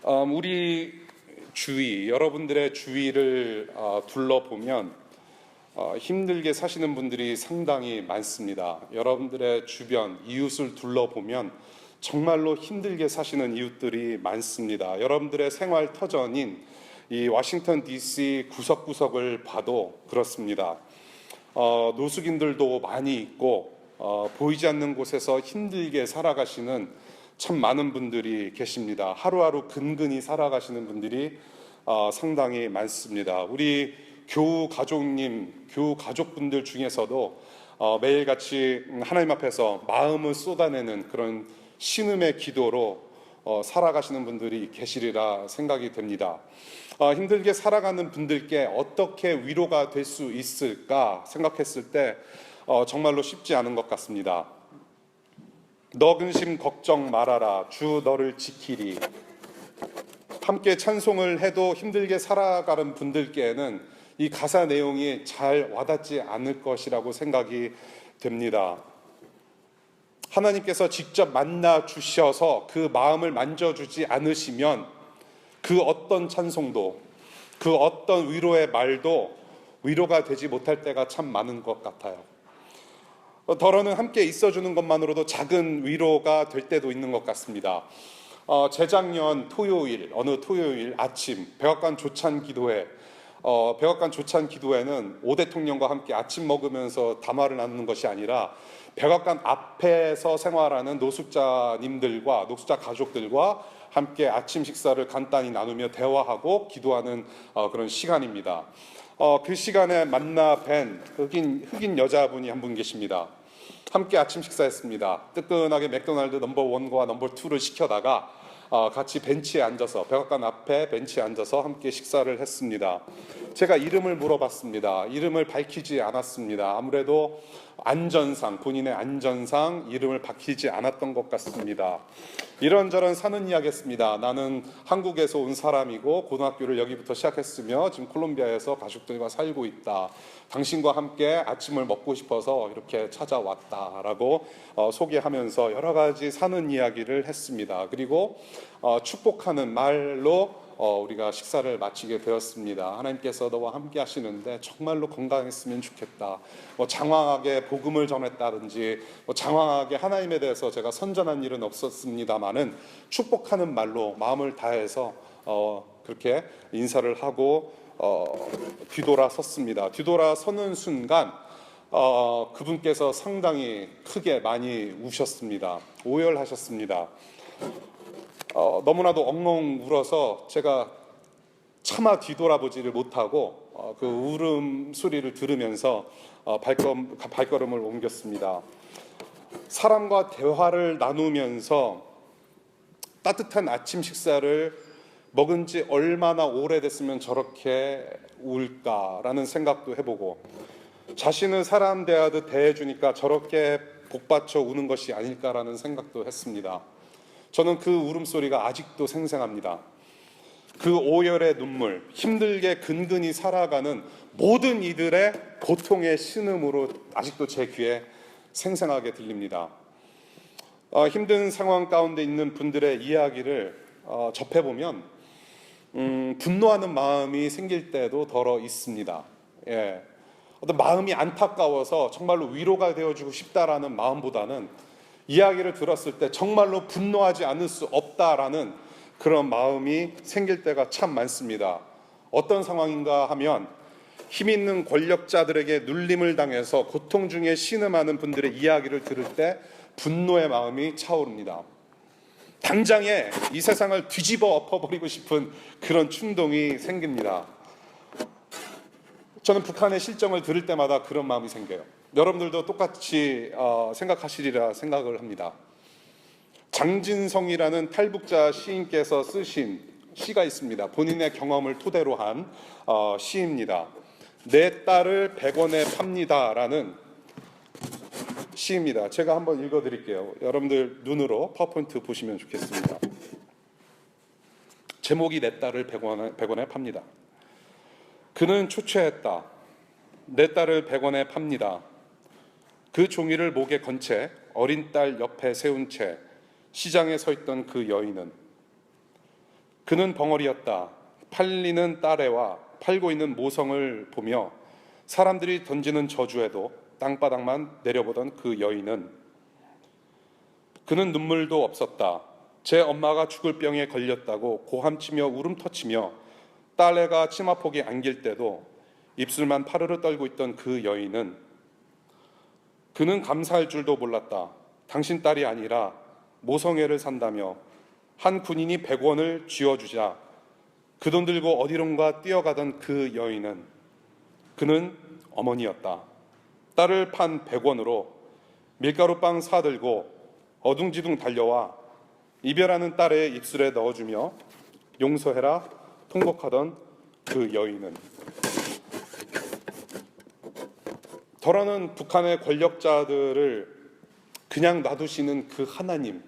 우리 주위, 여러분들의 주위를 둘러보면 힘들게 사시는 분들이 상당히 많습니다. 여러분들의 주변, 이웃을 둘러보면 정말로 힘들게 사시는 이웃들이 많습니다. 여러분들의 생활 터전인 이 워싱턴 DC 구석구석을 봐도 그렇습니다. 노숙인들도 많이 있고 보이지 않는 곳에서 힘들게 살아가시는 참 많은 분들이 계십니다. 하루하루 근근히 살아가시는 분들이 상당히 많습니다. 우리 교우 가족분들 중에서도 매일같이 하나님 앞에서 마음을 쏟아내는 그런 신음의 기도로 살아가시는 분들이 계시리라 생각이 됩니다. 힘들게 살아가는 분들께 어떻게 위로가 될 수 있을까 생각했을 때 정말로 쉽지 않은 것 같습니다. 너 근심 걱정 말아라, 주 너를 지키리. 함께 찬송을 해도 힘들게 살아가는 분들께는 이 가사 내용이 잘 와닿지 않을 것이라고 생각이 됩니다. 하나님께서 직접 만나 주셔서 그 마음을 만져주지 않으시면 그 어떤 찬송도, 그 어떤 위로의 말도 위로가 되지 못할 때가 참 많은 것 같아요. 더러는 함께 있어주는 것만으로도 작은 위로가 될 때도 있는 것 같습니다. 재작년 토요일, 어느 토요일 아침 백악관 조찬 기도회, 백악관 조찬 기도회는 오 대통령과 함께 아침 먹으면서 담화를 나누는 것이 아니라 백악관 앞에서 생활하는 노숙자님들과 노숙자 가족들과 함께 아침 식사를 간단히 나누며 대화하고 기도하는 그런 시간입니다. 그 시간에 만나 뵌 흑인 여자분이 한 분 계십니다. 함께 아침 식사했습니다. 뜨끈하게 맥도날드 넘버 1과 넘버 2를 시켜다가 같이 벤치에 앉아서 백악관 앞에 벤치에 앉아서 함께 식사를 했습니다. 제가 이름을 물어봤습니다. 이름을 밝히지 않았습니다. 아무래도 안전상, 본인의 안전상 이름을 밝히지 않았던 것 같습니다. 이런저런 사는 이야기했습니다. 나는 한국에서 온 사람이고 고등학교를 여기부터 시작했으며 지금 콜롬비아에서 가족들과 살고 있다. 당신과 함께 아침을 먹고 싶어서 이렇게 찾아왔다라고 소개하면서 여러 가지 사는 이야기를 했습니다. 그리고 축복하는 말로 우리가 식사를 마치게 되었습니다. 하나님께서 너와 함께 하시는데 정말로 건강했으면 좋겠다. 장황하게 복음을 전했다든지 장황하게 하나님에 대해서 제가 선전한 일은 없었습니다마는 축복하는 말로 마음을 다해서 그렇게 인사를 하고 뒤돌아 섰습니다. 뒤돌아 서는 순간 그분께서 상당히 크게 많이 우셨습니다. 오열하셨습니다. 너무나도 엉엉 울어서 제가 차마 뒤돌아보지를 못하고 그 울음 소리를 들으면서 발걸음을 옮겼습니다. 사람과 대화를 나누면서 따뜻한 아침 식사를 먹은 지 얼마나 오래됐으면 저렇게 울까라는 생각도 해보고 자신은 사람 대하듯 대해주니까 저렇게 복받쳐 우는 것이 아닐까라는 생각도 했습니다. 저는 그 울음소리가 아직도 생생합니다. 그 오열의 눈물, 힘들게 근근히 살아가는 모든 이들의 고통의 신음으로 아직도 제 귀에 생생하게 들립니다. 힘든 상황 가운데 있는 분들의 이야기를 접해보면 분노하는 마음이 생길 때도 덜어 있습니다. 어떤 마음이 안타까워서 정말로 위로가 되어주고 싶다라는 마음보다는 이야기를 들었을 때 정말로 분노하지 않을 수 없다라는 그런 마음이 생길 때가 참 많습니다. 어떤 상황인가 하면 힘 있는 권력자들에게 눌림을 당해서 고통 중에 신음하는 분들의 이야기를 들을 때 분노의 마음이 차오릅니다. 당장에 이 세상을 뒤집어 엎어버리고 싶은 그런 충동이 생깁니다. 저는 북한의 실정을 들을 때마다 그런 마음이 생겨요. 여러분들도 똑같이 생각하시리라 생각을 합니다. 장진성이라는 탈북자 시인께서 쓰신 시가 있습니다. 본인의 경험을 토대로 한 시입니다. 내 딸을 100원에 팝니다라는 시입니다. 제가 한번 읽어드릴게요. 여러분들 눈으로 파워포인트 보시면 좋겠습니다. 제목이 내 딸을 100원에 팝니다. 그는 초췌했다. 내 딸을 100원에 팝니다. 그 종이를 목에 건 채 어린 딸 옆에 세운 채 시장에 서 있던 그 여인은 그는 벙어리였다. 팔리는 딸애와 팔고 있는 모성을 보며 사람들이 던지는 저주에도 땅바닥만 내려보던 그 여인은, 그는 눈물도 없었다. 제 엄마가 죽을 병에 걸렸다고 고함치며 울음터치며 딸애가 치마폭에 안길 때도 입술만 파르르 떨고 있던 그 여인은, 그는 감사할 줄도 몰랐다. 당신 딸이 아니라 모성애를 산다며 한 군인이 100원을 쥐어주자 그 돈 들고 어디론가 뛰어가던 그 여인은, 그는 어머니였다. 딸을 판 100원으로 밀가루빵 사들고 어둥지둥 달려와 이별하는 딸의 입술에 넣어주며 용서해라 통곡하던 그 여인은, 더러는 북한의 권력자들을 그냥 놔두시는 그 하나님,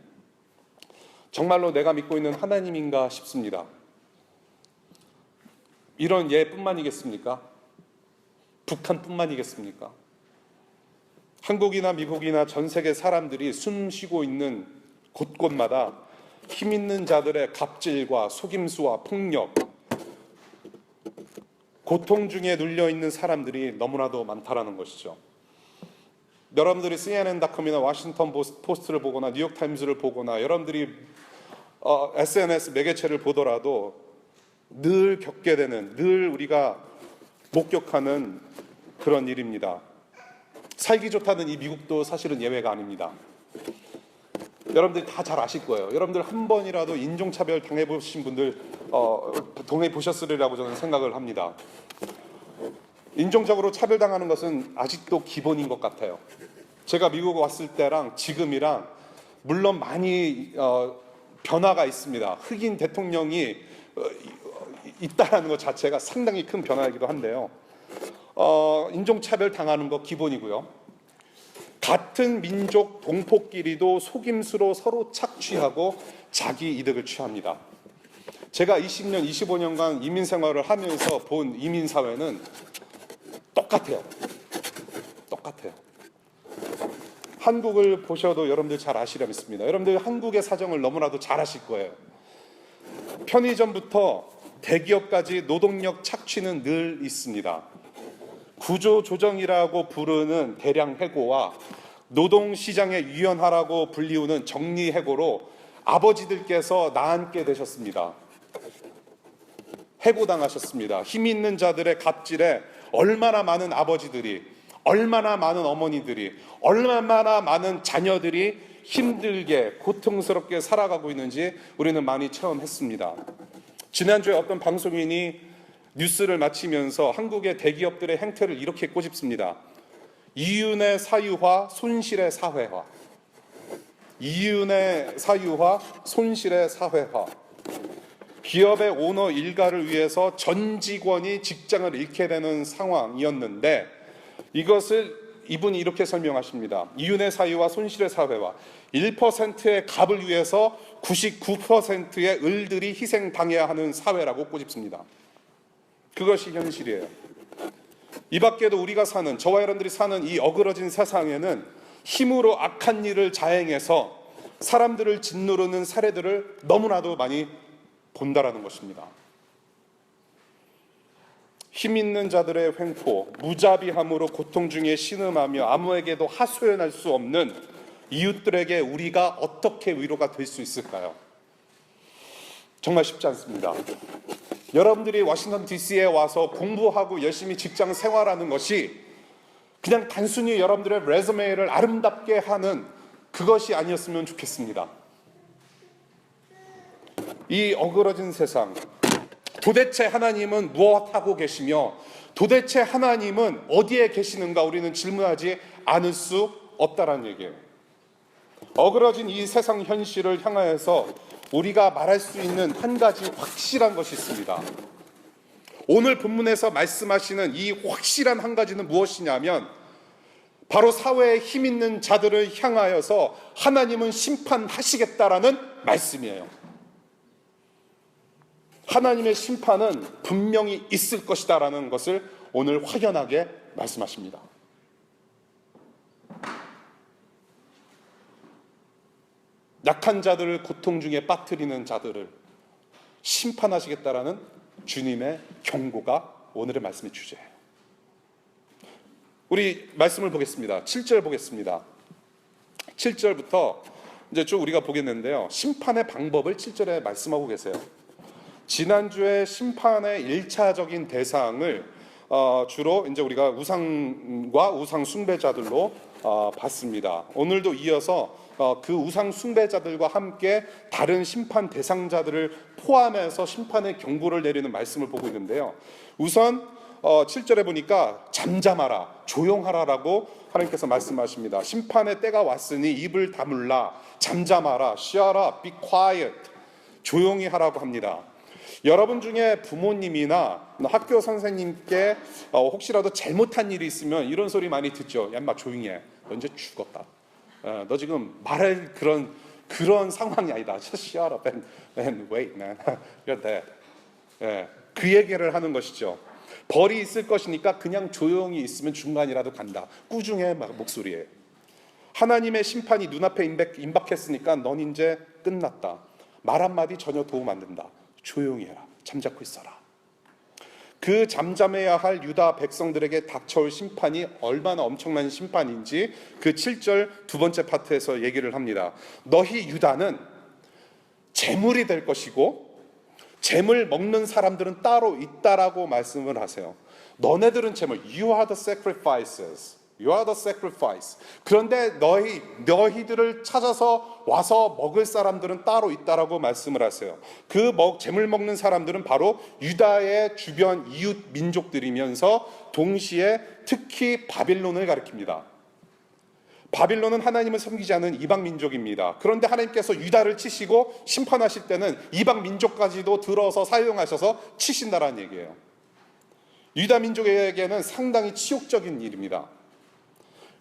정말로 내가 믿고 있는 하나님인가 싶습니다. 이런 예뿐만이겠습니까? 북한뿐만이겠습니까? 한국이나 미국이나 전 세계 사람들이 숨 쉬고 있는 곳곳마다 힘 있는 자들의 갑질과 속임수와 폭력, 고통 중에 눌려있는 사람들이 너무나도 많다라는 것이죠. 여러분들이 CNN.com이나 워싱턴 포스트를 보거나 뉴욕타임즈를 보거나 여러분들이 SNS 매개체를 보더라도 늘 겪게 되는, 늘 우리가 목격하는 그런 일입니다. 살기 좋다는 이 미국도 사실은 예외가 아닙니다. 여러분들이 다 잘 아실 거예요. 여러분들 한 번이라도 인종차별 당해보신 분들 당해보셨으리라고 저는 생각을 합니다. 인종적으로 차별당하는 것은 아직도 기본인 것 같아요. 제가 미국 왔을 때랑 지금이랑 물론 많이 변화가 있습니다. 흑인 대통령이 있다라는 것 자체가 상당히 큰 변화이기도 한데요. 인종차별 당하는 거 기본이고요. 같은 민족 동포끼리도 속임수로 서로 착취하고 자기 이득을 취합니다. 제가 20년, 25년간 이민 생활을 하면서 본 이민 사회는 똑같아요. 한국을 보셔도 여러분들 잘 아시려 믿습니다. 여러분들 한국의 사정을 너무나도 잘 아실 거예요. 편의점부터 대기업까지 노동력 착취는 늘 있습니다. 구조조정이라고 부르는 대량 해고와 노동시장의 유연화라고 불리우는 정리해고로 아버지들께서 나앉게 되셨습니다. 해고당하셨습니다. 힘 있는 자들의 갑질에 얼마나 많은 아버지들이, 얼마나 많은 어머니들이, 얼마나 많은 자녀들이 힘들게 고통스럽게 살아가고 있는지 우리는 많이 체험했습니다. 지난주에 어떤 방송인이 뉴스를 마치면서 한국의 대기업들의 행태를 이렇게 꼬집습니다. 이윤의 사유화, 손실의 사회화. 이윤의 사유화, 손실의 사회화. 기업의 오너 일가를 위해서 전 직원이 직장을 잃게 되는 상황이었는데, 이것을 이분이 이렇게 설명하십니다. 이윤의 사유와 손실의 사회화. 1%의 값을 위해서 99%의 을들이 희생당해야 하는 사회라고 꼬집습니다. 그것이 현실이에요. 이 밖에도 우리가 사는, 저와 여러분들이 사는 이 어그러진 세상에는 힘으로 악한 일을 자행해서 사람들을 짓누르는 사례들을 너무나도 많이 본다라는 것입니다. 힘 있는 자들의 횡포, 무자비함으로 고통 중에 신음하며 아무에게도 하소연할 수 없는 이웃들에게 우리가 어떻게 위로가 될 수 있을까요? 정말 쉽지 않습니다. 여러분들이 워싱턴 DC에 와서 공부하고 열심히 직장 생활하는 것이 그냥 단순히 여러분들의 레즈메를 아름답게 하는 그것이 아니었으면 좋겠습니다. 이 어그러진 세상, 도대체 하나님은 무엇하고 계시며 도대체 하나님은 어디에 계시는가 우리는 질문하지 않을 수 없다는 얘기예요. 어그러진 이 세상 현실을 향하여서 우리가 말할 수 있는 한 가지 확실한 것이 있습니다. 오늘 본문에서 말씀하시는 이 확실한 한 가지는 무엇이냐면 바로 사회에 힘 있는 자들을 향하여서 하나님은 심판하시겠다라는 말씀이에요. 하나님의 심판은 분명히 있을 것이다라는 것을 오늘 확연하게 말씀하십니다. 약한 자들을 고통 중에 빠뜨리는 자들을, 심판하시겠다라는 주님의 경고가 오늘의 말씀의 주제예요. 우리 말씀을 보겠습니다. 7절 보겠습니다. 7절부터 이제 쭉 우리가 보겠는데요. 심판의 방법을 7절에 말씀하고 계세요. 지난주에 심판의 1차적인 대상을 주로 이제 우리가 우상과 우상 숭배자들로 봤습니다. 오늘도 이어서 그 우상 숭배자들과 함께 다른 심판 대상자들을 포함해서 심판의 경고를 내리는 말씀을 보고 있는데요. 우선 7절에 보니까 잠잠하라, 조용하라라고 하나님께서 말씀하십니다. 심판의 때가 왔으니 입을 다물라, 잠잠하라, shut up, be quiet, 조용히 하라고 합니다. 여러분 중에 부모님이나 학교 선생님께 혹시라도 잘못한 일이 있으면 이런 소리 많이 듣죠. 야, 인마 조용히 해. 너 이제 죽었다. 너 지금 말할 그런 상황이 아니다. Just shut up and wait, man. You're dead. 그 얘기를 하는 것이죠. 벌이 있을 것이니까 그냥 조용히 있으면 중간이라도 간다. 꾸중의 목소리예요. 하나님의 심판이 눈앞에 임박했으니까 넌 이제 끝났다. 말 한마디 전혀 도움 안 된다. 조용히 해라. 잠자코 있어라. 그 잠잠해야 할 유다 백성들에게 닥쳐올 심판이 얼마나 엄청난 심판인지 그 7절 두 번째 파트에서 얘기를 합니다. 너희 유다는 재물이 될 것이고 재물 먹는 사람들은 따로 있다라고 말씀을 하세요. 너네들은 재물, you are the sacrifices. You are the sacrifice. 그런데 너희들을 찾아서 와서 먹을 사람들은 따로 있다라고 말씀을 하세요. 그 재물 먹는 사람들은 바로 유다의 주변 이웃 민족들이면서 동시에 특히 바빌론을 가리킵니다. 바빌론은 하나님을 섬기지 않은 이방 민족입니다. 그런데 하나님께서 유다를 치시고 심판하실 때는 이방 민족까지도 들어서 사용하셔서 치신다라는 얘기예요. 유다 민족에게는 상당히 치욕적인 일입니다.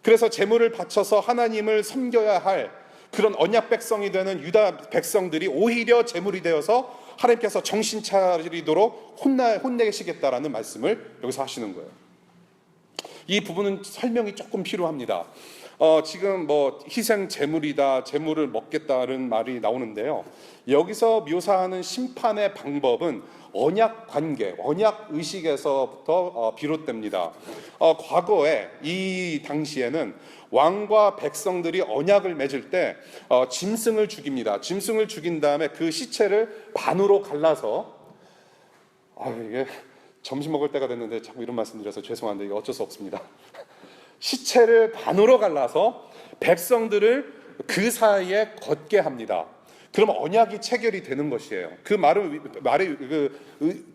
그래서 제물을 바쳐서 하나님을 섬겨야 할 그런 언약 백성이 되는 유다 백성들이 오히려 제물이 되어서 하나님께서 정신 차리도록 혼내시겠다라는 말씀을 여기서 하시는 거예요. 이 부분은 설명이 조금 필요합니다. 지금 희생 제물이다, 제물을 먹겠다는 말이 나오는데요. 여기서 묘사하는 심판의 방법은 언약 관계, 언약 의식에서부터 비롯됩니다. 과거에 이 당시에는 왕과 백성들이 언약을 맺을 때 짐승을 죽입니다. 짐승을 죽인 다음에 그 시체를 반으로 갈라서 이게 점심 먹을 때가 됐는데 자꾸 이런 말씀 드려서 죄송한데 이게 어쩔 수 없습니다. 시체를 반으로 갈라서 백성들을 그 사이에 걷게 합니다. 그럼 언약이 체결이 되는 것이에요. 그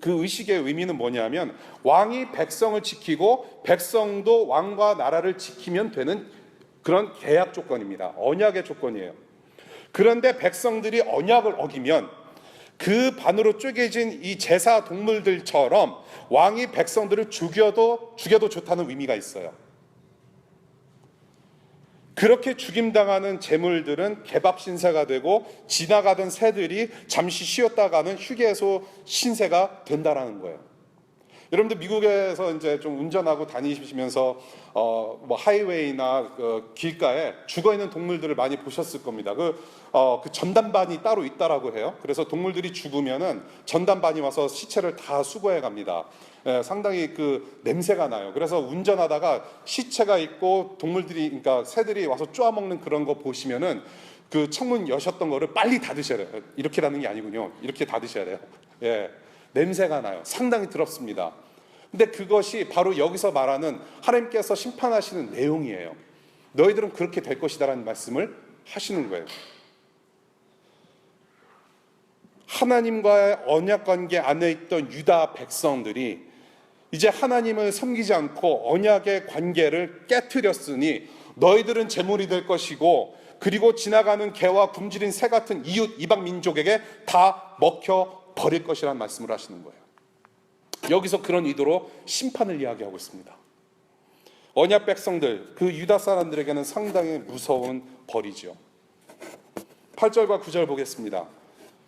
의식의 의미는 뭐냐면 왕이 백성을 지키고 백성도 왕과 나라를 지키면 되는 그런 계약 조건입니다. 언약의 조건이에요. 그런데 백성들이 언약을 어기면 그 반으로 쪼개진 이 제사 동물들처럼 왕이 백성들을 죽여도 좋다는 의미가 있어요. 그렇게 죽임당하는 제물들은 개밥 신세가 되고 지나가던 새들이 잠시 쉬었다가는 휴게소 신세가 된다라는 거예요. 여러분들 미국에서 이제 좀 운전하고 다니시면서 하이웨이나 길가에 죽어 있는 동물들을 많이 보셨을 겁니다. 그 전담반이 따로 있다라고 해요. 그래서 동물들이 죽으면은 전담반이 와서 시체를 다 수거해 갑니다. 상당히 그 냄새가 나요. 그래서 운전하다가 시체가 있고 그러니까 새들이 와서 쪼아먹는 그런 거 보시면은 그 창문 여셨던 거를 빨리 닫으셔야 돼요. 이렇게 닫는 게 아니군요. 이렇게 닫으셔야 돼요. 냄새가 나요. 상당히 더럽습니다. 근데 그것이 바로 여기서 말하는 하나님께서 심판하시는 내용이에요. 너희들은 그렇게 될 것이다라는 말씀을 하시는 거예요. 하나님과의 언약 관계 안에 있던 유다 백성들이 이제 하나님을 섬기지 않고 언약의 관계를 깨트렸으니 너희들은 제물이 될 것이고 그리고 지나가는 개와 굶주린 새 같은 이웃 이방 민족에게 다 먹혀 버릴 것이라는 말씀을 하시는 거예요. 여기서 그런 의도로 심판을 이야기하고 있습니다. 언약 백성들, 그 유다 사람들에게는 상당히 무서운 벌이죠. 8절과 9절 보겠습니다.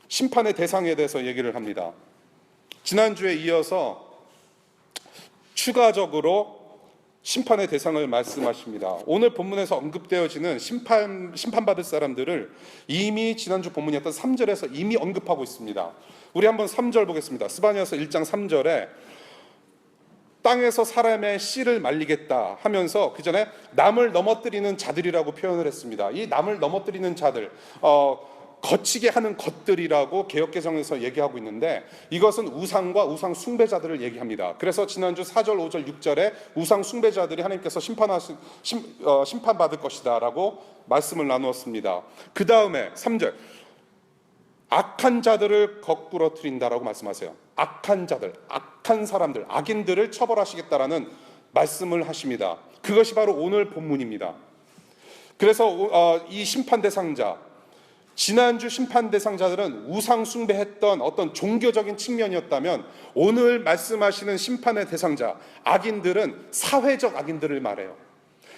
심판의 대상에 대해서 얘기를 합니다. 지난주에 이어서 추가적으로 심판의 대상을 말씀하십니다. 오늘 본문에서 언급되어지는 심판받을 사람들을 이미 지난주 본문이었던 3절에서 이미 언급하고 있습니다. 우리 한번 3절 보겠습니다. 스바냐서 1장 3절에 땅에서 사람의 씨를 말리겠다 하면서 그 전에 남을 넘어뜨리는 자들이라고 표현을 했습니다. 이 남을 넘어뜨리는 자들, 거치게 하는 것들이라고 개역개정에서 얘기하고 있는데, 이것은 우상과 우상 숭배자들을 얘기합니다. 그래서 지난주 4절, 5절, 6절에 우상 숭배자들이 하나님께서 심판받을 것이다 라고 말씀을 나누었습니다. 그 다음에 3절, 악한 자들을 거꾸러뜨린다라고 말씀하세요. 악한 자들, 악한 사람들, 악인들을 처벌하시겠다라는 말씀을 하십니다. 그것이 바로 오늘 본문입니다. 그래서 이 심판 대상자, 지난주 심판 대상자들은 우상 숭배했던 어떤 종교적인 측면이었다면, 오늘 말씀하시는 심판의 대상자, 악인들은 사회적 악인들을 말해요.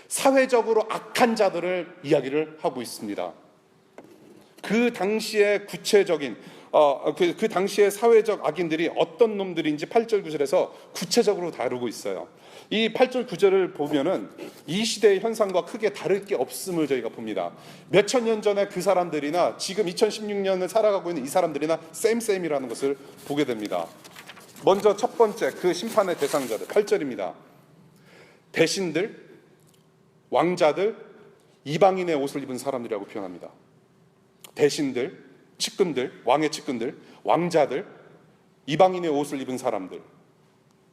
사회적으로 악한 자들을 이야기를 하고 있습니다. 그 당시에 구체적인 그 당시에 사회적 악인들이 어떤 놈들인지 8절 9절에서 구체적으로 다루고 있어요. 이 8절 9절을 보면은 이 시대의 현상과 크게 다를 게 없음을 저희가 봅니다. 몇천 년 전에 그 사람들이나 지금 2016년을 살아가고 있는 이 사람들이나 쌤쌤이라는 것을 보게 됩니다. 먼저 첫 번째 그 심판의 대상자들 8절입니다. 대신들, 왕자들, 이방인의 옷을 입은 사람들이라고 표현합니다. 대신들, 측근들, 왕의 측근들, 왕자들, 이방인의 옷을 입은 사람들,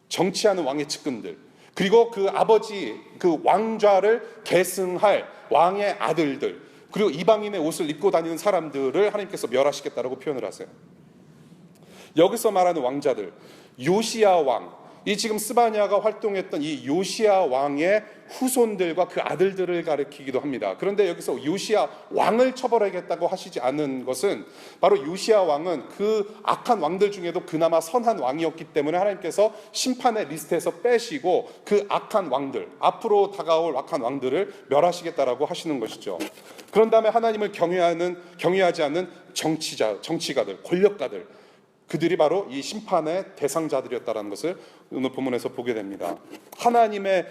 정치하는 왕의 측근들, 그리고 그 아버지, 그 왕좌를 계승할 왕의 아들들, 그리고 이방인의 옷을 입고 다니는 사람들을 하나님께서 멸하시겠다라고 표현을 하세요. 여기서 말하는 왕자들, 요시야 왕, 이 지금 스바냐가 활동했던 이 요시야 왕의 후손들과 그 아들들을 가리키기도 합니다. 그런데 여기서 요시야 왕을 처벌하겠다고 하시지 않은 것은, 바로 요시야 왕은 그 악한 왕들 중에도 그나마 선한 왕이었기 때문에 하나님께서 심판의 리스트에서 빼시고 그 악한 왕들, 앞으로 다가올 악한 왕들을 멸하시겠다라고 하시는 것이죠. 그런 다음에 하나님을 경외하지 않는 정치가들, 권력가들, 그들이 바로 이 심판의 대상자들이었다는 것을 오늘 본문에서 보게 됩니다. 하나님을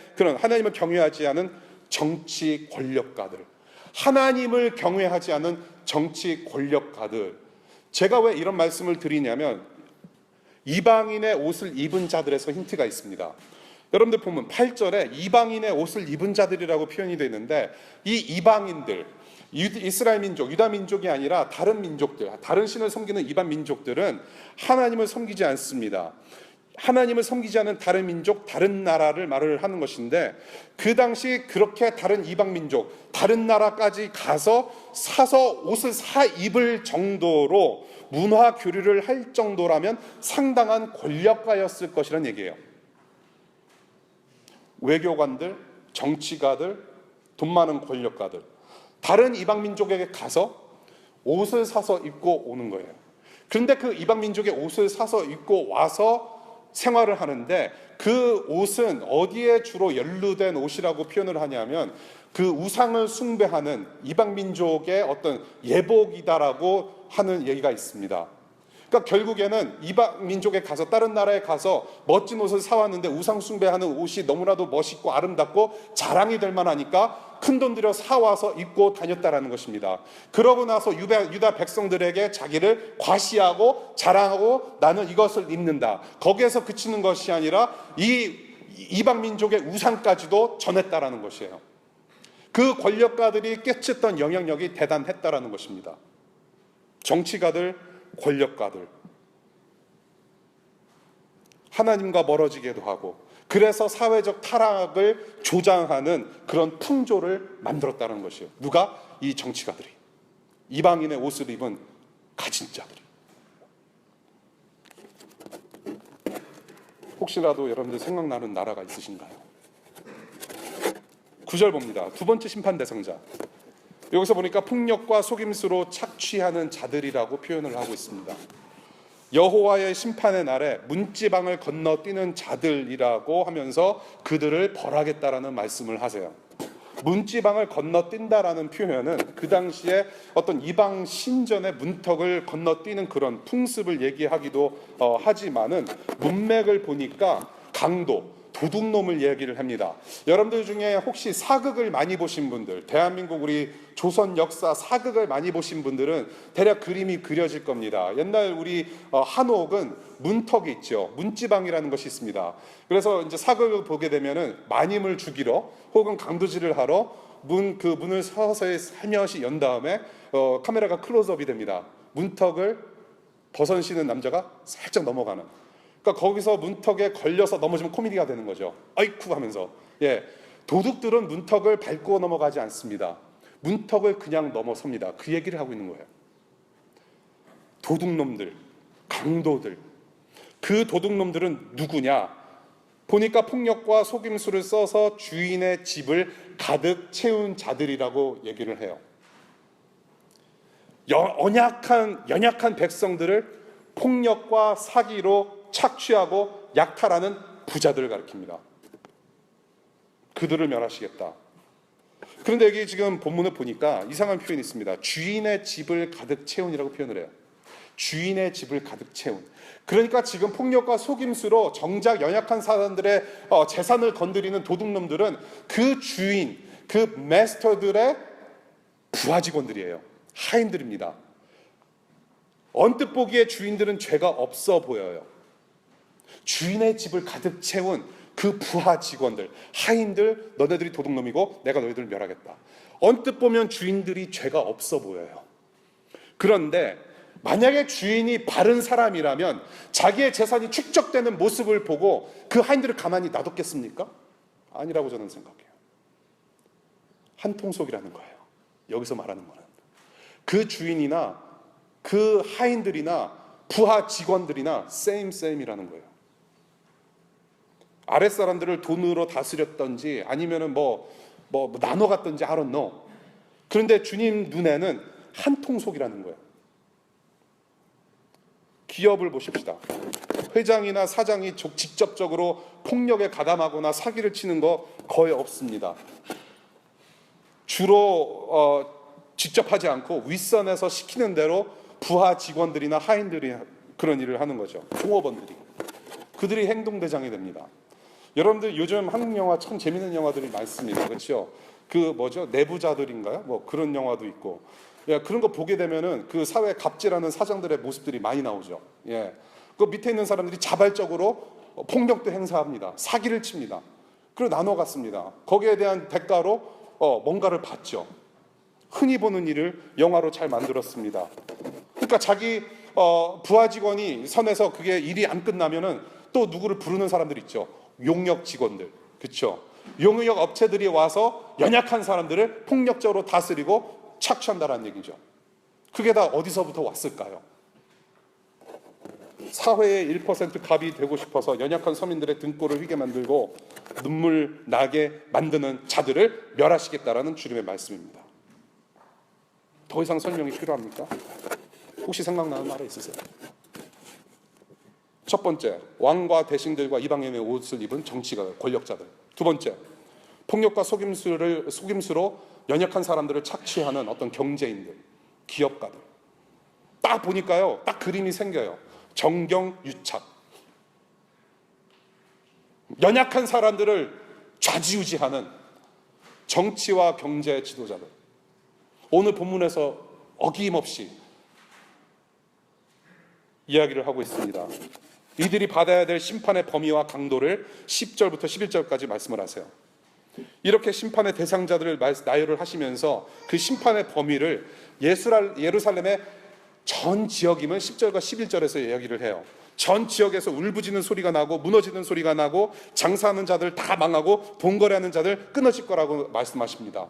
경외하지 않은 정치 권력가들, 하나님을 경외하지 않은 정치 권력가들. 제가 왜 이런 말씀을 드리냐면, 이방인의 옷을 입은 자들에서 힌트가 있습니다. 여러분들 보면 8절에 이방인의 옷을 입은 자들이라고 표현이 되어 있는데, 이 이방인들, 이스라엘 민족, 유다 민족이 아니라 다른 민족들, 다른 신을 섬기는 이방 민족들은 하나님을 섬기지 않습니다. 하나님을 섬기지 않은 다른 민족, 다른 나라를 말을 하는 것인데, 그 당시 그렇게 다른 이방 민족, 다른 나라까지 가서 사서 옷을 사 입을 정도로 문화 교류를 할 정도라면 상당한 권력가였을 것이라는 얘기예요. 외교관들, 정치가들, 돈 많은 권력가들, 다른 이방 민족에게 가서 옷을 사서 입고 오는 거예요. 그런데 그 이방 민족의 옷을 사서 입고 와서 생활을 하는데, 그 옷은 어디에 주로 연루된 옷이라고 표현을 하냐면, 그 우상을 숭배하는 이방 민족의 어떤 예복이다라고 하는 얘기가 있습니다. 그러니까 결국에는 이방 민족에 가서, 다른 나라에 가서 멋진 옷을 사왔는데 우상 숭배하는 옷이 너무나도 멋있고 아름답고 자랑이 될 만하니까 큰 돈 들여 사와서 입고 다녔다라는 것입니다. 그러고 나서 유다 백성들에게 자기를 과시하고 자랑하고, 나는 이것을 입는다, 거기에서 그치는 것이 아니라 이 이방 민족의 우상까지도 전했다라는 것이에요. 그 권력가들이 끼쳤던 영향력이 대단했다라는 것입니다. 정치가들, 권력가들, 하나님과 멀어지게도 하고, 그래서 사회적 타락을 조장하는 그런 풍조를 만들었다는 것이에요. 누가? 이 정치가들이, 이방인의 옷을 입은 가진 자들이. 혹시라도 여러분들 생각나는 나라가 있으신가요? 9절 봅니다. 두 번째 심판 대상자, 여기서 보니까 폭력과 속임수로 착취하는 자들이라고 표현을 하고 있습니다. 여호와의 심판의 날에 문지방을 건너뛰는 자들이라고 하면서 그들을 벌하겠다라는 말씀을 하세요. 문지방을 건너뛴다라는 표현은 그 당시에 어떤 이방 신전의 문턱을 건너뛰는 그런 풍습을 얘기하기도 하지만은 문맥을 보니까 강도, 도둑놈을 얘기를 합니다. 여러분들 중에 혹시 사극을 많이 보신 분들, 대한민국 우리 조선 역사 사극을 많이 보신 분들은 대략 그림이 그려질 겁니다. 옛날 우리 한옥은 문턱이 있죠. 문지방이라는 것이 있습니다. 그래서 이제 사극을 보게 되면은 마님을 죽이러 혹은 강도질을 하러 그 문을 서서히 살며시 연 다음에 카메라가 클로즈업이 됩니다. 문턱을 벗어시는 남자가 살짝 넘어가는. 그러니까 거기서 문턱에 걸려서 넘어지면 코미디가 되는 거죠. 아이쿠 하면서. 도둑들은 문턱을 밟고 넘어가지 않습니다. 문턱을 그냥 넘어섭니다. 그 얘기를 하고 있는 거예요. 도둑놈들, 강도들. 그 도둑놈들은 누구냐? 보니까 폭력과 속임수를 써서 주인의 집을 가득 채운 자들이라고 얘기를 해요. 연약한 백성들을 폭력과 사기로 착취하고 약탈하는 부자들을 가리킵니다. 그들을 멸하시겠다. 그런데 여기 지금 본문을 보니까 이상한 표현이 있습니다. 주인의 집을 가득 채운이라고 표현을 해요. 주인의 집을 가득 채운. 그러니까 지금 폭력과 속임수로 정작 연약한 사람들의 재산을 건드리는 도둑놈들은 그 주인, 그 마스터들의 부하 직원들이에요. 하인들입니다. 언뜻 보기에 주인들은 죄가 없어 보여요. 주인의 집을 가득 채운 그 부하 직원들, 하인들, 너네들이 도둑놈이고 내가 너희들을 멸하겠다. 언뜻 보면 주인들이 죄가 없어 보여요. 그런데 만약에 주인이 바른 사람이라면 자기의 재산이 축적되는 모습을 보고 그 하인들을 가만히 놔뒀겠습니까? 아니라고 저는 생각해요. 한통속이라는 거예요. 여기서 말하는 거는 그 주인이나 그 하인들이나 부하 직원들이나 세임이라는 거예요. 아랫사람들을 돈으로 다스렸던지 아니면은 뭐 나눠 갔던지 I don't know. 그런데 주님 눈에는 한통속이라는 거예요. 기업을 보십시다. 회장이나 사장이 직접적으로 폭력에 가담하거나 사기를 치는 거 거의 없습니다. 주로 직접 하지 않고 윗선에서 시키는 대로 부하 직원들이나 하인들이 그런 일을 하는 거죠. 종업원들이. 그들이 행동대장이 됩니다. 여러분들 요즘 한국 영화 참 재밌는 영화들이 많습니다. 그렇죠? 내부자들인가요? 뭐 그런 영화도 있고. 그런 거 보게 되면은 그 사회 갑질하는 사장들의 모습들이 많이 나오죠. 그 밑에 있는 사람들이 자발적으로 폭력도 행사합니다. 사기를 칩니다. 그리고 나눠 갔습니다. 거기에 대한 대가로 뭔가를 받죠. 흔히 보는 일을 영화로 잘 만들었습니다. 그러니까 자기 부하 직원이 선에서 그게 일이 안 끝나면은 또 누구를 부르는 사람들 있죠. 용역 직원들, 그렇죠? 용역 업체들이 와서 연약한 사람들을 폭력적으로 다스리고 착취한다라는 얘기죠. 그게 다 어디서부터 왔을까요? 사회의 1% 갑이 되고 싶어서 연약한 서민들의 등골을 휘게 만들고 눈물 나게 만드는 자들을 멸하시겠다라는 주님의 말씀입니다. 더 이상 설명이 필요합니까? 혹시 생각나는 나라 있으세요? 첫 번째, 왕과 대신들과 이방인의 옷을 입은 정치가 권력자들. 두 번째, 폭력과 속임수로 연약한 사람들을 착취하는 어떤 경제인들, 기업가들. 딱 보니까요, 딱 그림이 생겨요. 정경유착. 연약한 사람들을 좌지우지하는 정치와 경제 지도자들. 오늘 본문에서 어김없이 이야기를 하고 있습니다. 이들이 받아야 될 심판의 범위와 강도를 10절부터 11절까지 말씀을 하세요. 이렇게 심판의 대상자들을 나열을 하시면서 그 심판의 범위를 예루살렘의 전 지역이면 10절과 11절에서 이야기를 해요. 전 지역에서 울부짖는 소리가 나고 무너지는 소리가 나고 장사하는 자들 다 망하고 돈 거래하는 자들 끊어질 거라고 말씀하십니다.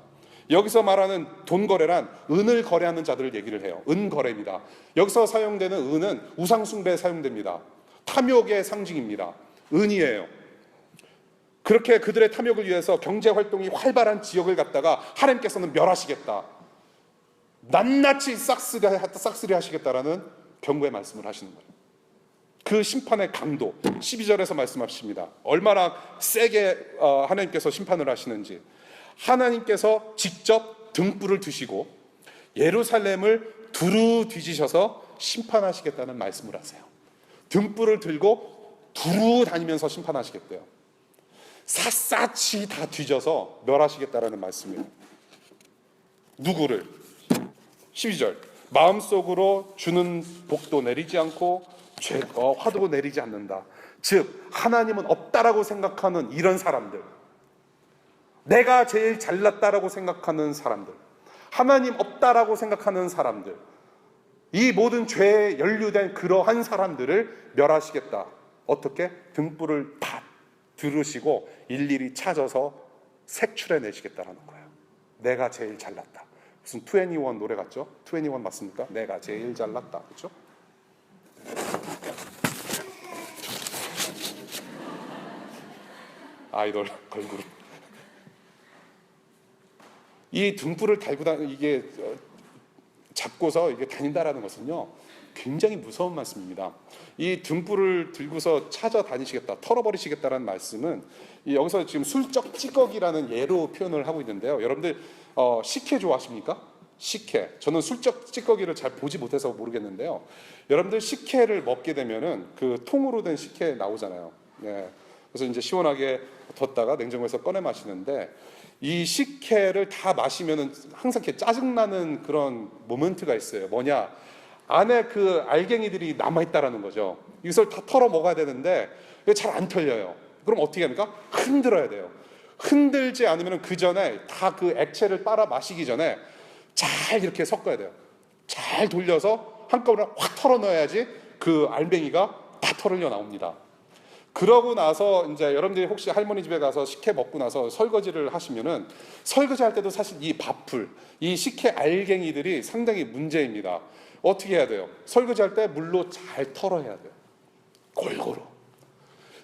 여기서 말하는 돈 거래란 은을 거래하는 자들을 얘기를 해요. 은 거래입니다. 여기서 사용되는 은은 우상 숭배에 사용됩니다. 탐욕의 상징입니다. 은이에요. 그렇게 그들의 탐욕을 위해서 경제 활동이 활발한 지역을 갖다가 하나님께서는 멸하시겠다. 낱낱이 싹쓸이 하시겠다라는 경고의 말씀을 하시는 거예요. 그 심판의 강도 12절에서 말씀하십니다. 얼마나 세게 하나님께서 심판을 하시는지. 하나님께서 직접 등불을 드시고 예루살렘을 두루 뒤지셔서 심판하시겠다는 말씀을 하세요. 등불을 들고 두루 다니면서 심판하시겠대요. 샅샅이 다 뒤져서 멸하시겠다라는 말씀이에요. 누구를? 12절 마음속으로 주는 복도 내리지 않고 화도 내리지 않는다. 즉 하나님은 없다라고 생각하는 이런 사람들, 내가 제일 잘났다라고 생각하는 사람들, 하나님 없다라고 생각하는 사람들, 이 모든 죄에 연루된 그러한 사람들을 멸하시겠다. 어떻게? 등불을 다 들으시고 일일이 찾아서 색출해내시겠다라는 거예요. 내가 제일 잘났다. 무슨 21 노래 같죠? 21 맞습니까? 내가 제일 잘났다. 그렇죠? 아이돌 걸그룹. 이 등불을 달고 이게 잡고서 이게 다닌다라는 것은요, 굉장히 무서운 말씀입니다. 이 등불을 들고서 찾아다니시겠다, 털어버리시겠다라는 말씀은 여기서 지금 술적 찌꺼기라는 예로 표현을 하고 있는데요. 여러분들 식혜 좋아하십니까? 식혜. 저는 술적 찌꺼기를 잘 보지 못해서 모르겠는데요. 여러분들 식혜를 먹게 되면은 그 통으로 된 식혜 나오잖아요. 네. 그래서 이제 시원하게 뒀다가 냉장고에서 꺼내 마시는데, 이 식혜를 다 마시면은 항상 이렇게 짜증나는 그런 모멘트가 있어요. 뭐냐? 안에 그 알갱이들이 남아있다라는 거죠. 이것을 다 털어 먹어야 되는데 잘 안 털려요. 그럼 어떻게 합니까? 흔들어야 돼요. 흔들지 않으면 그 전에 다 그 액체를 빨아 마시기 전에 잘 이렇게 섞어야 돼요. 잘 돌려서 한꺼번에 확 털어 넣어야지 그 알맹이가 다 털려 나옵니다. 그러고 나서 이제 여러분들이 혹시 할머니 집에 가서 식혜 먹고 나서 설거지를 하시면은, 설거지할 때도 사실 이 밥풀, 이 식혜 알갱이들이 상당히 문제입니다. 어떻게 해야 돼요? 설거지할 때 물로 잘 털어야 돼요. 골고루.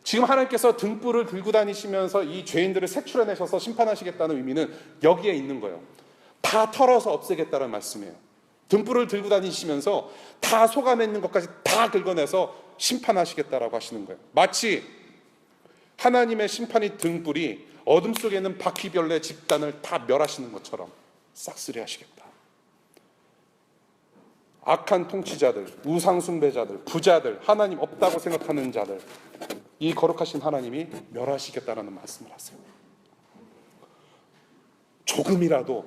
지금 하나님께서 등불을 들고 다니시면서 이 죄인들을 색출해내셔서 심판하시겠다는 의미는 여기에 있는 거예요. 다 털어서 없애겠다는 말씀이에요. 등불을 들고 다니시면서 다 속아내 있는 것까지 다 긁어내서 심판하시겠다라고 하시는 거예요. 마치 하나님의 심판이 등불이 어둠 속에 있는 바퀴벌레 집단을 다 멸하시는 것처럼 싹쓸이 하시겠다. 악한 통치자들, 우상숭배자들, 부자들, 하나님 없다고 생각하는 자들, 이 거룩하신 하나님이 멸하시겠다라는 말씀을 하세요. 조금이라도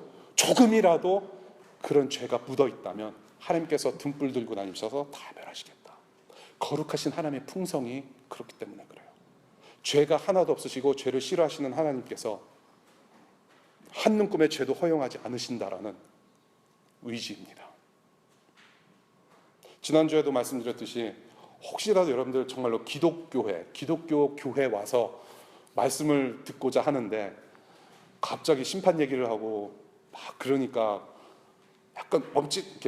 그런 죄가 묻어 있다면 하나님께서 등불 들고 다니셔서 다 멸하시겠다. 거룩하신 하나님의 풍성이 그렇기 때문에 그래요. 죄가 하나도 없으시고 죄를 싫어하시는 하나님께서 한눈 꿈의 죄도 허용하지 않으신다라는 의지입니다. 지난주에도 말씀드렸듯이 혹시라도 여러분들 정말로 기독교 교회 와서 말씀을 듣고자 하는데 갑자기 심판 얘기를 하고 막 그러니까 약간 멈칫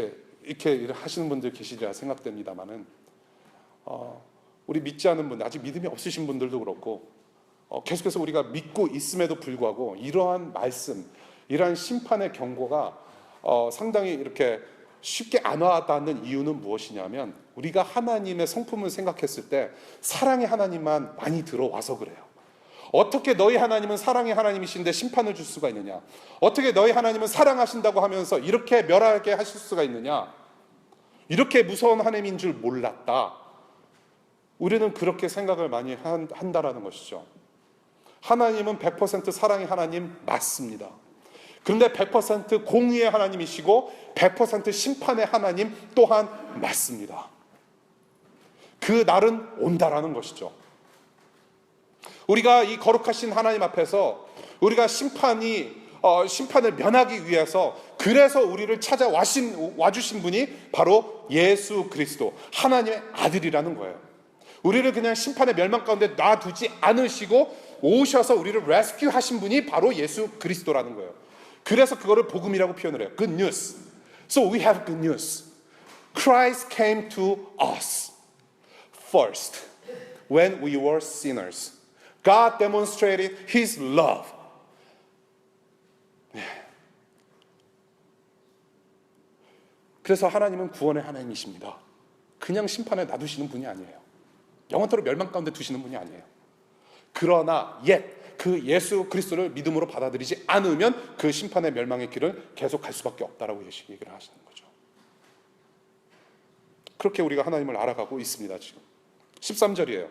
이렇게 하시는 분들 계시리라 생각됩니다만은, 우리 믿지 않은 분들, 아직 믿음이 없으신 분들도 그렇고 계속해서 우리가 믿고 있음에도 불구하고 이러한 말씀, 이러한 심판의 경고가 상당히 이렇게 쉽게 안 와닿는 이유는 무엇이냐면, 우리가 하나님의 성품을 생각했을 때 사랑의 하나님만 많이 들어와서 그래요. 어떻게 너희 하나님은 사랑의 하나님이신데 심판을 줄 수가 있느냐? 어떻게 너희 하나님은 사랑하신다고 하면서 이렇게 멸하게 하실 수가 있느냐? 이렇게 무서운 하나님인 줄 몰랐다. 우리는 그렇게 생각을 많이 한다라는 것이죠. 하나님은 100% 사랑의 하나님 맞습니다. 그런데 100% 공의의 하나님이시고 100% 심판의 하나님 또한 맞습니다. 그 날은 온다라는 것이죠. 우리가 이 거룩하신 하나님 앞에서 우리가 심판을 면하기 위해서, 그래서 우리를 와주신 분이 바로 예수 그리스도, 하나님의 아들이라는 거예요. 우리를 그냥 심판의 멸망 가운데 놔두지 않으시고 오셔서 우리를 레스큐 하신 분이 바로 예수 그리스도라는 거예요. 그래서 그거를 복음이라고 표현을 해요. Good news. So we have good news. Christ came to us first when we were sinners. God demonstrated His love. 그래서 하나님은 구원의 하나님이십니다. 그냥 심판에 놔두시는 분이 아니에요. 영원토록 멸망 가운데 두시는 분이 아니에요. 그러나 그 예수 그리스도를 믿음으로 받아들이지 않으면 그 심판의 멸망의 길을 계속 갈 수밖에 없다라고 얘기를 하시는 거죠. 그렇게 우리가 하나님을 알아가고 있습니다. 지금 13절이에요.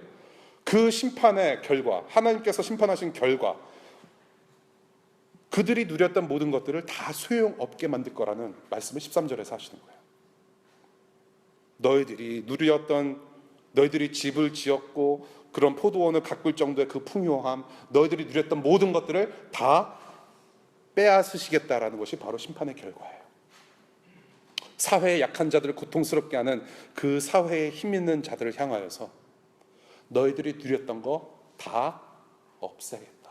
그 그 심판의 결과, 하나님께서 심판하신 결과, 그들이 누렸던 모든 것들을 다 소용없게 만들 거라는 말씀을 13절에서 하시는 거예요. 너희들이 집을 지었고 그런 포도원을 가꿀 정도의 그 풍요함, 너희들이 누렸던 모든 것들을 다 빼앗으시겠다라는 것이 바로 심판의 결과예요. 사회의 약한 자들을 고통스럽게 하는 그 사회에 힘 있는 자들을 향하여서 너희들이 누렸던 거 다 없애겠다.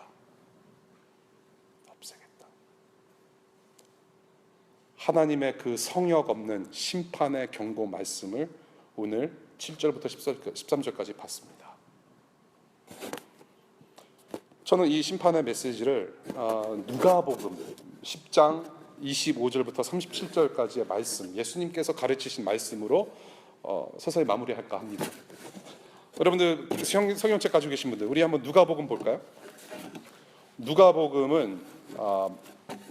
없애겠다. 하나님의 그 성역 없는 심판의 경고 말씀을 오늘 7절부터 13절까지 봤습니다. 저는 이 심판의 메시지를 누가복음 10장 25절부터 37절까지의 말씀, 예수님께서 가르치신 말씀으로 서서히 마무리할까 합니다. 여러분들 성경책 가지고 계신 분들, 우리 한번 누가복음 볼까요? 누가복음은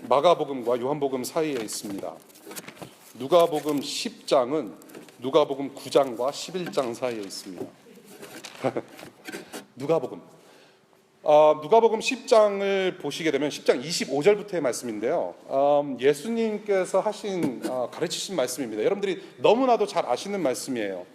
마가복음과 요한복음 사이에 있습니다. 누가복음 10장은 누가복음 9장과 11장 사이에 있습니다. 누가복음 10장을 보시게 되면 10장 25절부터의 말씀인데요. 예수님께서 가르치신 말씀입니다. 여러분들이 너무나도 잘 아시는 말씀이에요.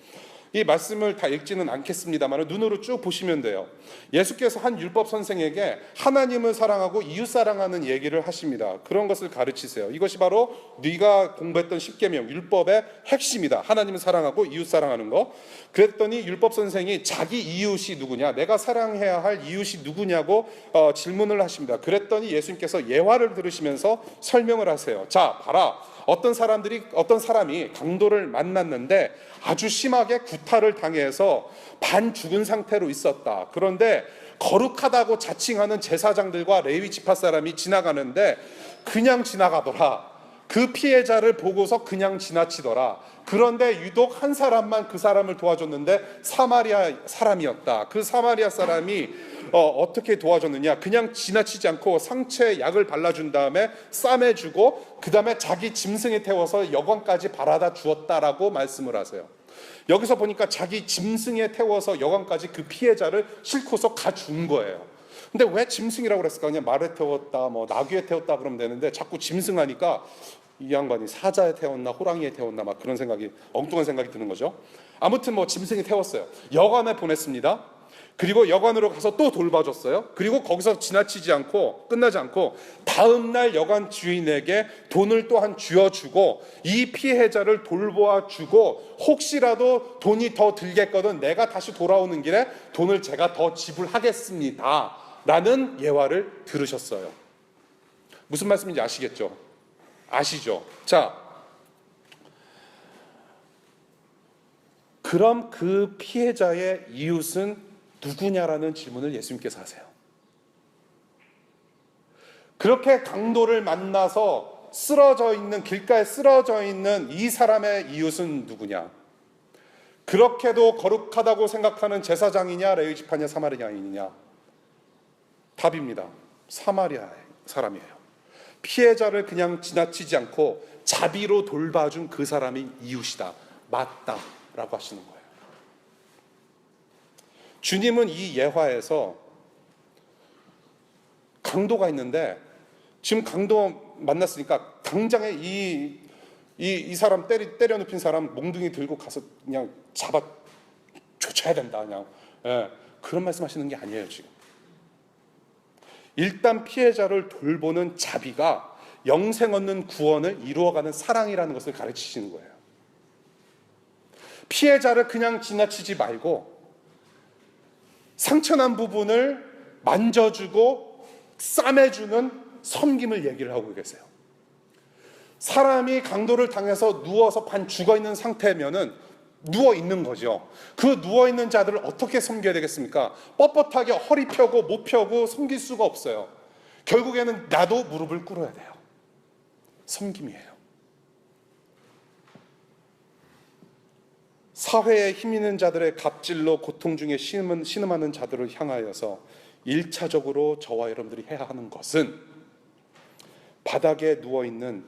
이 말씀을 다 읽지는 않겠습니다만 눈으로 쭉 보시면 돼요. 예수께서 한 율법 선생에게 하나님을 사랑하고 이웃 사랑하는 얘기를 하십니다. 그런 것을 가르치세요. 이것이 바로 네가 공부했던 십계명 율법의 핵심이다. 하나님을 사랑하고 이웃 사랑하는 거. 그랬더니 율법 선생이 자기 이웃이 누구냐, 내가 사랑해야 할 이웃이 누구냐고 질문을 하십니다. 그랬더니 예수님께서 예화를 들으시면서 설명을 하세요. 자, 봐라. 어떤 사람이 강도를 만났는데 아주 심하게 구타를 당해서 반 죽은 상태로 있었다. 그런데 거룩하다고 자칭하는 제사장들과 레위 지파 사람이 지나가는데 그냥 지나가더라. 그 피해자를 보고서 그냥 지나치더라. 그런데 유독 한 사람만 그 사람을 도와줬는데 사마리아 사람이었다. 그 사마리아 사람이 어떻게 도와줬느냐, 그냥 지나치지 않고 상처에 약을 발라준 다음에 싸매주고 그 다음에 자기 짐승에 태워서 여관까지 바라다 주었다라고 말씀을 하세요. 여기서 보니까 자기 짐승에 태워서 여관까지 그 피해자를 싣고서 가준 거예요. 근데 왜 짐승이라고 그랬을까? 그냥 말에 태웠다, 나귀에 태웠다 그러면 되는데 자꾸 짐승 하니까 이 양반이 사자에 태웠나 호랑이에 태웠나 막 그런 엉뚱한 생각이 드는 거죠. 아무튼 짐승에 태웠어요. 여관에 보냈습니다. 그리고 여관으로 가서 또 돌봐줬어요. 그리고 거기서 끝나지 않고 다음날 여관 주인에게 돈을 또한 쥐어주고 이 피해자를 돌보아주고 혹시라도 돈이 더 들겠거든 내가 다시 돌아오는 길에 돈을 제가 더 지불하겠습니다 라는 예화를 들으셨어요. 무슨 말씀인지 아시죠? 자, 그럼 그 피해자의 이웃은 누구냐라는 질문을 예수님께서 하세요. 그렇게 강도를 만나서 길가에 쓰러져 있는 이 사람의 이웃은 누구냐? 그렇게도 거룩하다고 생각하는 제사장이냐, 레위 지파냐, 사마리아인이냐? 답입니다. 사마리아 사람이에요. 피해자를 그냥 지나치지 않고 자비로 돌봐준 그 사람이 이웃이다. 맞다라고 하시는 거예요. 주님은 이 예화에서 강도가 있는데 지금 강도 만났으니까 당장에 이 사람 때려 눕힌 사람 몽둥이 들고 가서 그냥 잡아 쫓아야 된다. 그런 말씀하시는 게 아니에요. 지금 일단 피해자를 돌보는 자비가 영생 얻는 구원을 이루어가는 사랑이라는 것을 가르치시는 거예요. 피해자를 그냥 지나치지 말고 상처난 부분을 만져주고 싸매주는 섬김을 얘기를 하고 계세요. 사람이 강도를 당해서 누워서 반 죽어있는 상태면은 누워있는 거죠. 그 누워있는 자들을 어떻게 섬겨야 되겠습니까? 뻣뻣하게 허리 펴고 못 펴고 섬길 수가 없어요. 결국에는 나도 무릎을 꿇어야 돼요. 섬김이에요. 사회에 힘 있는 자들의 갑질로 고통 중에 신음하는 자들을 향하여서 1차적으로 저와 여러분들이 해야 하는 것은 바닥에 누워있는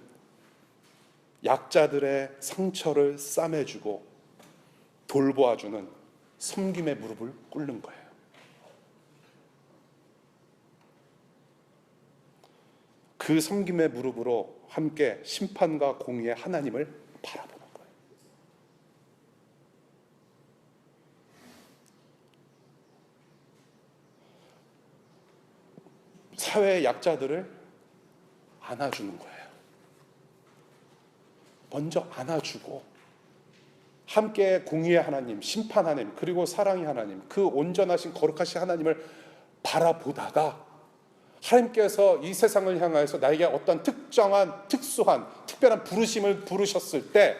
약자들의 상처를 싸매주고 돌보아주는 섬김의 무릎을 꿇는 거예요. 그 섬김의 무릎으로 함께 심판과 공의의 하나님을 바라보는 거예요. 사회의 약자들을 안아주는 거예요. 먼저 안아주고 함께 공의의 하나님, 심판 하나님, 그리고 사랑의 하나님, 그 온전하신 거룩하신 하나님을 바라보다가 하나님께서 이 세상을 향하여서 나에게 어떤 특정한, 특수한, 특별한 부르심을 부르셨을 때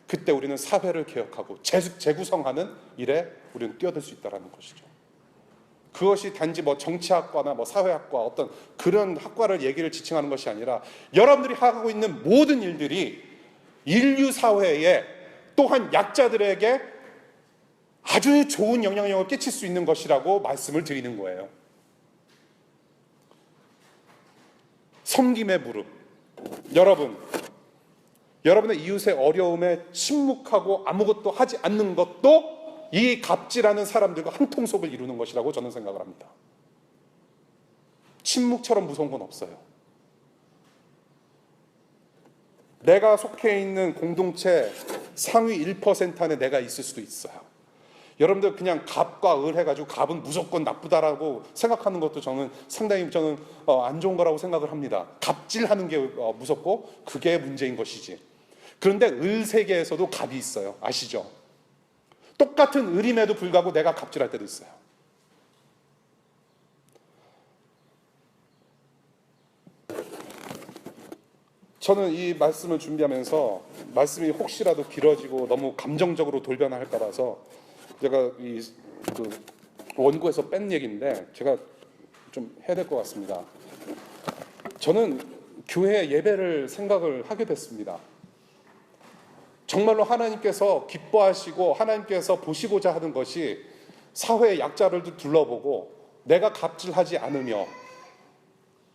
그때 우리는 사회를 개혁하고 재구성하는 일에 우리는 뛰어들 수 있다는 것이죠. 그것이 단지 정치학과나 사회학과 어떤 그런 학과를 얘기를 지칭하는 것이 아니라 여러분들이 하고 있는 모든 일들이 인류 사회에 또한 약자들에게 아주 좋은 영향력을 끼칠 수 있는 것이라고 말씀을 드리는 거예요. 섬김의 무릎. 여러분의 이웃의 어려움에 침묵하고 아무것도 하지 않는 것도 이 갑질하는 사람들과 한 통속을 이루는 것이라고 저는 생각을 합니다. 침묵처럼 무서운 건 없어요. 내가 속해 있는 공동체 상위 1% 안에 내가 있을 수도 있어요. 여러분들 그냥 갑과 을 해가지고 갑은 무조건 나쁘다라고 생각하는 것도 상당히 안 좋은 거라고 생각을 합니다. 갑질하는 게 무섭고 그게 문제인 것이지. 그런데 을 세계에서도 갑이 있어요. 아시죠? 똑같은 을임에도 불구하고 내가 갑질할 때도 있어요. 저는 이 말씀을 준비하면서 말씀이 혹시라도 길어지고 너무 감정적으로 돌변할까 봐서 제가 그 원고에서 뺀 얘기인데 제가 좀 해야 될 것 같습니다. 저는 교회 예배를 생각을 하게 됐습니다. 정말로 하나님께서 기뻐하시고 하나님께서 보시고자 하는 것이 사회의 약자를 둘러보고 내가 갑질하지 않으며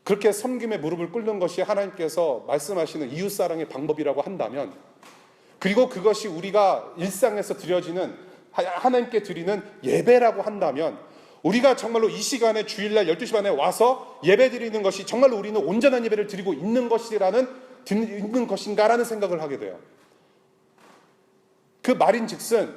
그렇게 섬김의 무릎을 꿇는 것이 하나님께서 말씀하시는 이웃사랑의 방법이라고 한다면, 그리고 그것이 우리가 일상에서 드려지는 하나님께 드리는 예배라고 한다면, 우리가 정말로 이 시간에 주일날 12시 반에 와서 예배 드리는 것이 정말로 우리는 온전한 예배를 드리고 있는 것인가라는 생각을 하게 돼요. 그 말인즉슨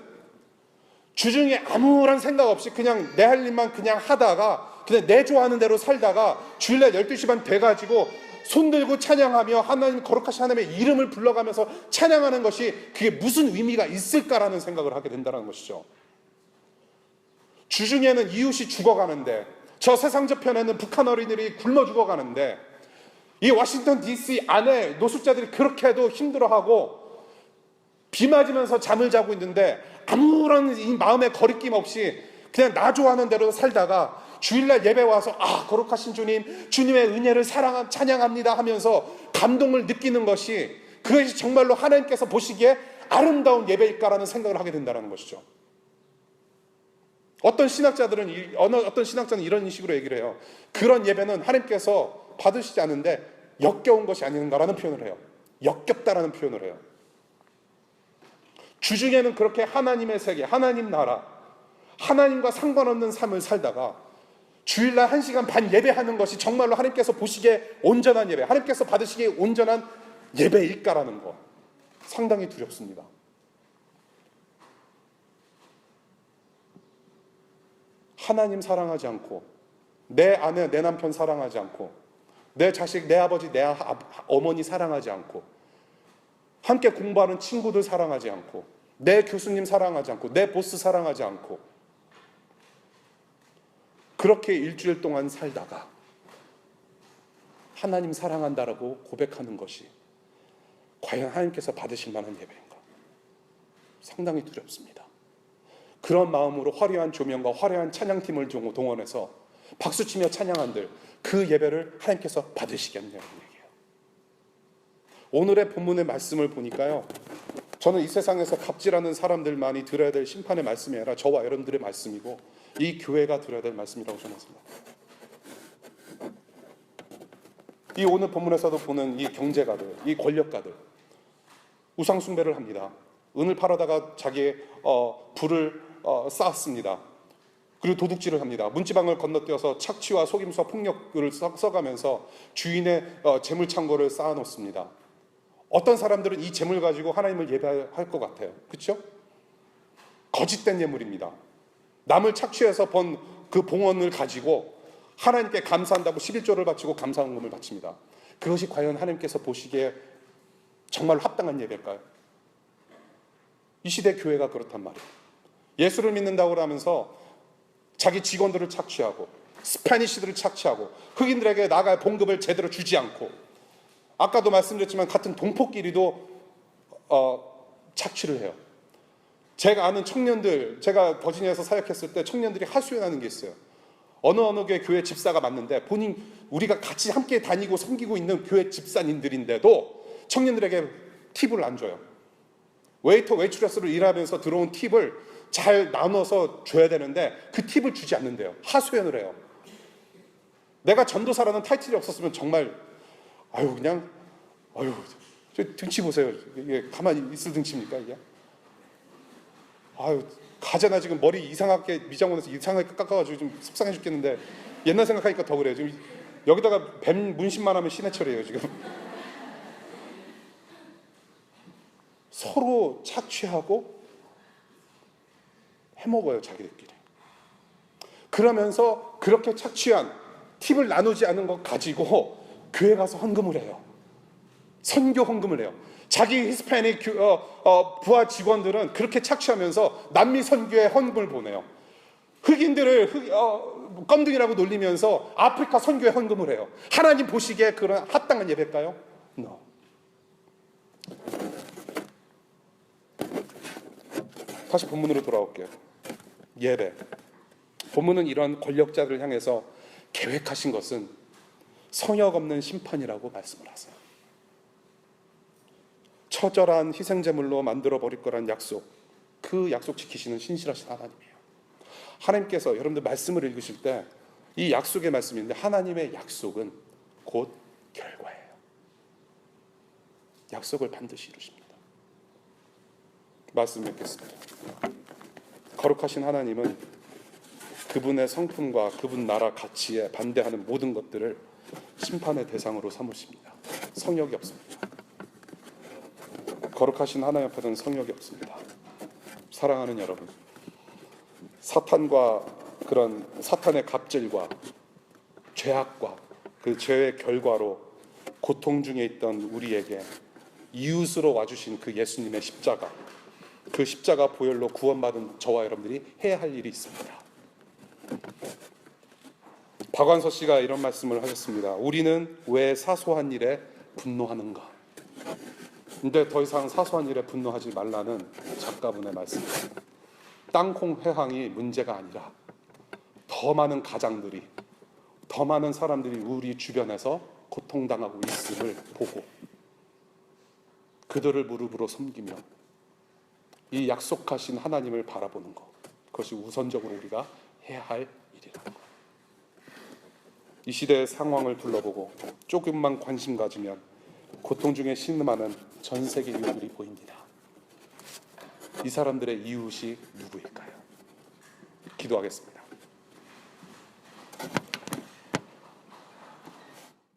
주중에 아무런 생각 없이 그냥 내 할 일만 그냥 하다가 그냥 내 좋아하는 대로 살다가 주일날 12시 반 돼가지고 손 들고 찬양하며 하나님, 거룩하신 하나님의 이름을 불러가면서 찬양하는 것이 그게 무슨 의미가 있을까라는 생각을 하게 된다는 것이죠. 주중에는 이웃이 죽어가는데, 저 세상 저편에는 북한 어린이들이 굶어 죽어가는데, 이 워싱턴 DC 안에 노숙자들이 그렇게도 힘들어하고 비 맞으면서 잠을 자고 있는데 아무런 이 마음의 거리낌 없이 그냥 나 좋아하는 대로 살다가 주일날 예배 와서 거룩하신 주님, 주님의 은혜를 찬양합니다 하면서 감동을 느끼는 것이, 그것이 정말로 하나님께서 보시기에 아름다운 예배일까라는 생각을 하게 된다는 것이죠. 어떤 신학자는 이런 식으로 얘기를 해요. 그런 예배는 하나님께서 받으시지 않는데 역겨운 것이 아닌가라는 표현을 해요. 역겹다라는 표현을 해요. 주중에는 그렇게 하나님의 세계, 하나님 나라, 하나님과 상관없는 삶을 살다가 주일날 1시간 반 예배하는 것이 정말로 하나님께서 보시기에 온전한 예배, 하나님께서 받으시기에 온전한 예배일까라는 거, 상당히 두렵습니다. 하나님 사랑하지 않고, 내 아내, 내 남편 사랑하지 않고, 내 자식, 내 아버지, 내 어머니 사랑하지 않고, 함께 공부하는 친구들 사랑하지 않고, 내 교수님 사랑하지 않고, 내 보스 사랑하지 않고, 그렇게 일주일 동안 살다가 하나님 사랑한다라고 고백하는 것이 과연 하나님께서 받으실 만한 예배인가? 상당히 두렵습니다. 그런 마음으로 화려한 조명과 화려한 찬양팀을 동원해서 박수치며 찬양한들 그 예배를 하나님께서 받으시겠냐는 얘기예요. 오늘의 본문의 말씀을 보니까요, 저는 이 세상에서 갑질하는 사람들만이 들어야 될 심판의 말씀이 아니라 저와 여러분들의 말씀이고 이 교회가 들어야 될 말씀이라고 저는 생각합니다. 이 오늘 본문에서도 보는 이 경제가들, 이 권력가들 우상 숭배를 합니다. 은을 팔아다가 자기의 부를 쌓았습니다. 그리고 도둑질을 합니다. 문지방을 건너뛰어서 착취와 속임수와 폭력을 써가면서 주인의 재물 창고를 쌓아놓습니다. 어떤 사람들은 이 재물 가지고 하나님을 예배할 것 같아요. 그렇죠? 거짓된 예물입니다. 남을 착취해서 번 그 봉헌을 가지고 하나님께 감사한다고 11조를 바치고 감사헌금을 바칩니다. 그것이 과연 하나님께서 보시기에 정말 합당한 예배일까요? 이 시대 교회가 그렇단 말이에요. 예수를 믿는다고 하면서 자기 직원들을 착취하고 스패니시들을 착취하고 흑인들에게 나갈 봉급을 제대로 주지 않고, 아까도 말씀드렸지만 같은 동포끼리도 착취를 해요. 제가 아는 청년들, 제가 버지니아에서 사역했을 때 청년들이 하소연하는 게 있어요. 어느 교회 집사가 맞는데 우리가 같이 함께 다니고 섬기고 있는 교회 집사님들인데도 청년들에게 팁을 안 줘요. 웨이터, 웨이트레스로 일하면서 들어온 팁을 잘 나눠서 줘야 되는데 그 팁을 주지 않는데요. 하소연을 해요. 내가 전도사라는 타이틀이 없었으면 정말 저 등치 보세요. 이게 가만히 있을 등치입니까 이게? 가잖아. 지금 머리 이상하게 미장원에서 이상하게 깎아가지고 좀 속상해 죽겠는데 옛날 생각하니까 더 그래요. 지금 여기다가 뱀 문신만 하면 신해철이에요 지금. 서로 착취하고 해먹어요 자기들끼리. 그러면서 그렇게 착취한 팁을 나누지 않은 것 가지고 교회 가서 헌금을 해요. 선교 헌금을 해요. 자기 히스패닉 부하 직원들은 그렇게 착취하면서 남미 선교에 헌금을 보내요. 흑인들을 껌둥이라고 놀리면서 아프리카 선교에 헌금을 해요. 하나님 보시기에 그런 합당한 예배일까요? No. 다시 본문으로 돌아올게요. 예배. 본문은 이런 권력자들을 향해서 계획하신 것은 성역 없는 심판이라고 말씀을 하세요. 처절한 희생제물로 만들어버릴 거란 약속, 그 약속 지키시는 신실하신 하나님이에요. 하나님께서 여러분들 말씀을 읽으실 때 이 약속의 말씀인데 하나님의 약속은 곧 결과예요. 약속을 반드시 이루십니다. 말씀 읽겠습니다. 거룩하신 하나님은 그분의 성품과 그분 나라 가치에 반대하는 모든 것들을 심판의 대상으로 삼으십니다. 성역이 없습니다. 거룩하신 하나님 앞에는 성역이 없습니다. 사랑하는 여러분, 사탄과 그런 사탄의 갑질과 죄악과 그 죄의 결과로 고통 중에 있던 우리에게 이웃으로 와주신 그 예수님의 십자가, 그 십자가 보혈로 구원받은 저와 여러분들이 해야 할 일이 있습니다. 박완서 씨가 이런 말씀을 하셨습니다. 우리는 왜 사소한 일에 분노하는가? 근데 더 이상 사소한 일에 분노하지 말라는 작가분의 말씀입니다. 땅콩 회항이 문제가 아니라 더 많은 가장들이, 더 많은 사람들이 우리 주변에서 고통당하고 있음을 보고 그들을 무릎으로 섬기며 이 약속하신 하나님을 바라보는 것, 그것이 우선적으로 우리가 해야 할 일이라는 것. 이 시대의 상황을 둘러보고 조금만 관심 가지면 고통 중에 신음하는 전 세계 이웃들이 보입니다. 이 사람들의 이웃이 누구일까요? 기도하겠습니다.